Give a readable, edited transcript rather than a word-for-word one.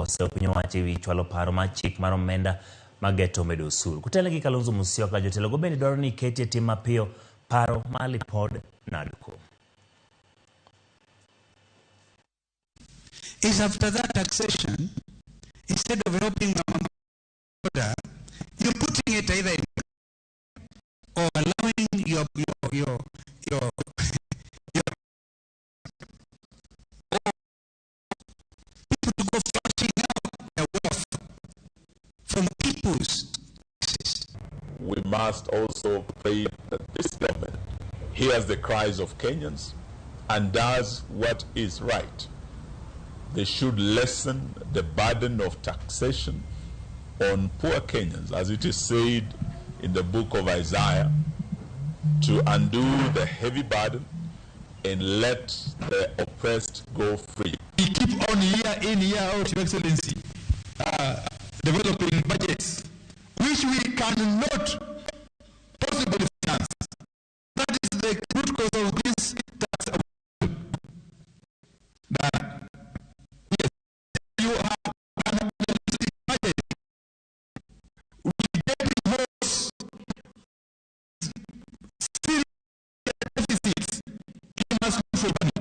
osepinyo wacho ewi chwalo paro mar chik mar omenda mageto medo osuru. Kutele gi Kalonzo Musyoka, jotelo go bende dwaro ni ketie tim mapiyo paro mar lipod naduko. Is after that taxation, instead of helping the border, you're putting it either in or allowing your people to go flushing out their wealth from people's taxes. We must also pray that this government hears the cries of Kenyans and does what is right. They should lessen the burden of taxation on poor Kenyans, as it is said in the book of Isaiah, to undo the heavy burden and let the oppressed go free. We keep on year in, year out, Your Excellency, developing budgets, which we cannot possibly finance. That is the root cause of this tax. Yes, you have an budget. We get votes, still deficits. You must look for money.